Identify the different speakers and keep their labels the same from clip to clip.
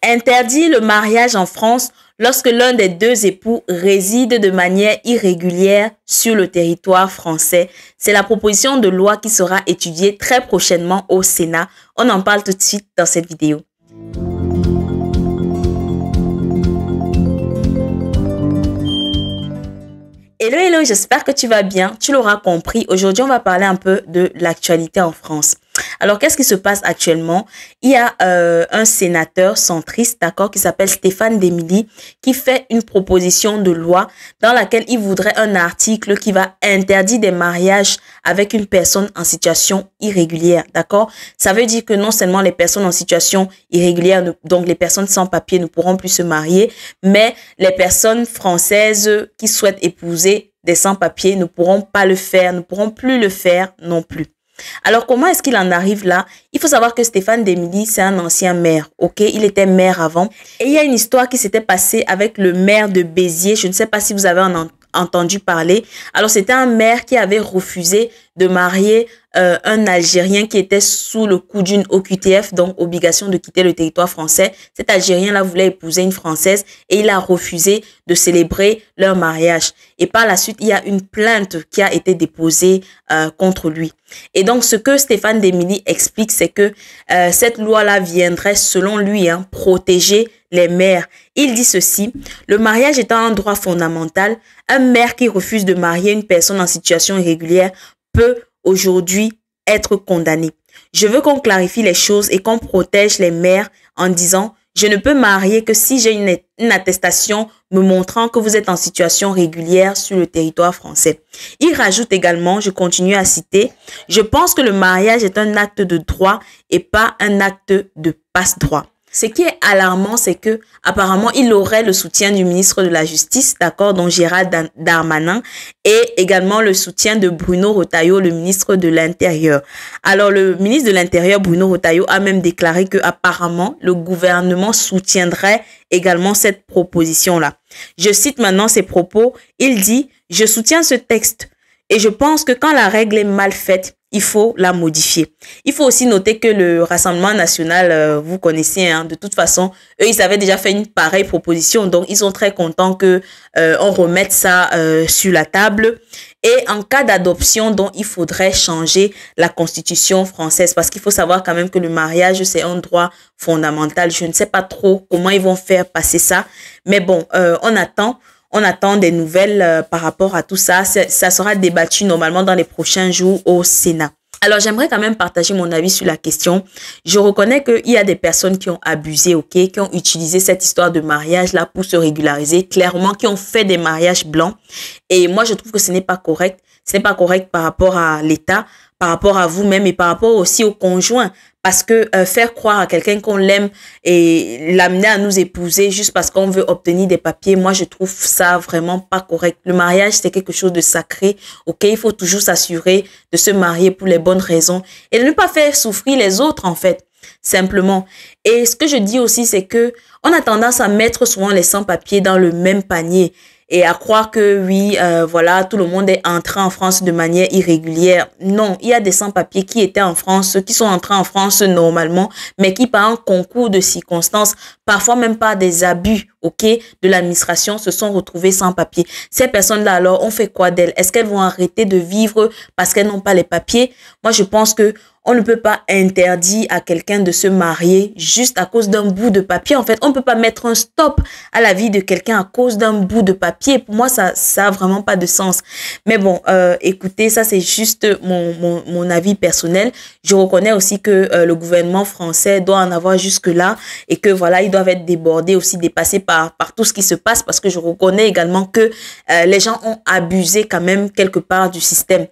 Speaker 1: Interdit le mariage en France lorsque l'un des deux époux réside de manière irrégulière sur le territoire français. C'est la proposition de loi qui sera étudiée très prochainement au Sénat. On en parle tout de suite dans cette vidéo. Hello, hello, j'espère que tu vas bien. Tu l'auras compris, aujourd'hui on va parler un peu de l'actualité en France. Alors, qu'est-ce qui se passe actuellement? Il y a un sénateur centriste, d'accord, qui s'appelle Stéphane Demilly, qui fait une proposition de loi dans laquelle il voudrait un article qui va interdire des mariages avec une personne en situation irrégulière, d'accord? Ça veut dire que non seulement les personnes en situation irrégulière, donc les personnes sans papier ne pourront plus se marier, mais les personnes françaises qui souhaitent épouser des sans-papiers ne pourront pas le faire, ne pourront plus le faire non plus. Alors, comment est-ce qu'il en arrive là? Il faut savoir que Stéphane Demilly, c'est un ancien maire, ok? Il était maire avant. Et il y a une histoire qui s'était passée avec le maire de Béziers. Je ne sais pas si vous avez entendu parler. Alors, c'était un maire qui avait refusé de marier un Algérien qui était sous le coup d'une OQTF, donc obligation de quitter le territoire français. Cet Algérien-là voulait épouser une Française et il a refusé de célébrer leur mariage. Et par la suite, il y a une plainte qui a été déposée contre lui. Et donc, ce que Stéphane Demilly explique, c'est que cette loi-là viendrait, selon lui, protéger les mères. Il dit ceci: le mariage étant un droit fondamental, un maire qui refuse de marier une personne en situation irrégulière peut aujourd'hui être condamné. Je veux qu'on clarifie les choses et qu'on protège les mères en disant: je ne peux marier que si j'ai une attestation me montrant que vous êtes en situation régulière sur le territoire français. Il rajoute également, je continue à citer: je pense que le mariage est un acte de droit et pas un acte de passe-droit. Ce qui est alarmant, c'est que apparemment il aurait le soutien du ministre de la Justice, d'accord, dont Gérald Darmanin, et également le soutien de Bruno Retailleau, le ministre de l'Intérieur. Alors, le ministre de l'Intérieur, Bruno Retailleau, a même déclaré que apparemment le gouvernement soutiendrait également cette proposition-là. Je cite maintenant ses propos. Il dit: je soutiens ce texte et je pense que quand la règle est mal faite, il faut la modifier. Il faut aussi noter que le Rassemblement national, vous connaissez, de toute façon, eux, ils avaient déjà fait une pareille proposition. Donc, ils sont très contents que on remette ça sur la table. Et en cas d'adoption, donc, il faudrait changer la constitution française. Parce qu'il faut savoir quand même que le mariage, c'est un droit fondamental. Je ne sais pas trop comment ils vont faire passer ça. Mais bon, on attend des nouvelles par rapport à tout ça. Ça sera débattu normalement dans les prochains jours au Sénat. Alors, j'aimerais quand même partager mon avis sur la question. Je reconnais qu'il y a des personnes qui ont abusé, ok, qui ont utilisé cette histoire de mariage-là pour se régulariser, clairement, qui ont fait des mariages blancs. Et moi, je trouve que ce n'est pas correct. Ce n'est pas correct par rapport à l'État, par rapport à vous-même et par rapport aussi au conjoint. Parce que faire croire à quelqu'un qu'on l'aime et l'amener à nous épouser juste parce qu'on veut obtenir des papiers, moi, je trouve ça vraiment pas correct. Le mariage, c'est quelque chose de sacré. Ok, il faut toujours s'assurer de se marier pour les bonnes raisons et de ne pas faire souffrir les autres, en fait, simplement. Et ce que je dis aussi, c'est que on a tendance à mettre souvent les sans-papiers dans le même panier et à croire que oui, voilà, tout le monde est entré en France de manière irrégulière. Non, il y a des sans-papiers qui étaient en France, qui sont entrés en France normalement, mais qui par un concours de circonstances, parfois même par des abus, ok, de l'administration, se sont retrouvés sans papiers. Ces personnes-là, alors, on fait quoi d'elles? Est-ce qu'elles vont arrêter de vivre parce qu'elles n'ont pas les papiers? Moi, je pense que on ne peut pas interdire à quelqu'un de se marier juste à cause d'un bout de papier. En fait, on ne peut pas mettre un stop à la vie de quelqu'un à cause d'un bout de papier. Pour moi, ça a vraiment pas de sens. Mais bon, écoutez, ça c'est juste mon avis personnel. Je reconnais aussi que le gouvernement français doit en avoir jusque-là et que voilà, ils doivent être débordés aussi, dépassés par tout ce qui se passe parce que je reconnais également que les gens ont abusé quand même quelque part du système.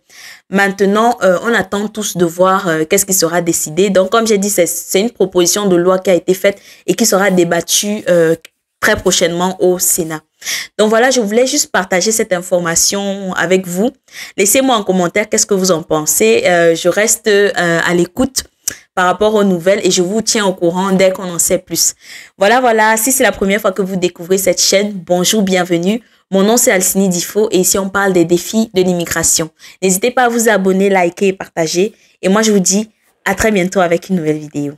Speaker 1: Maintenant, on attend tous de voir qu'est-ce qui sera décidé. Donc, comme j'ai dit, c'est une proposition de loi qui a été faite et qui sera débattue très prochainement au Sénat. Donc voilà, je voulais juste partager cette information avec vous. Laissez-moi en commentaire qu'est-ce que vous en pensez. Je reste à l'écoute par rapport aux nouvelles et je vous tiens au courant dès qu'on en sait plus. Voilà. Si c'est la première fois que vous découvrez cette chaîne, bonjour, bienvenue. Mon nom c'est Alcini Difo et ici on parle des défis de l'immigration. N'hésitez pas à vous abonner, liker et partager. Et moi je vous dis à très bientôt avec une nouvelle vidéo.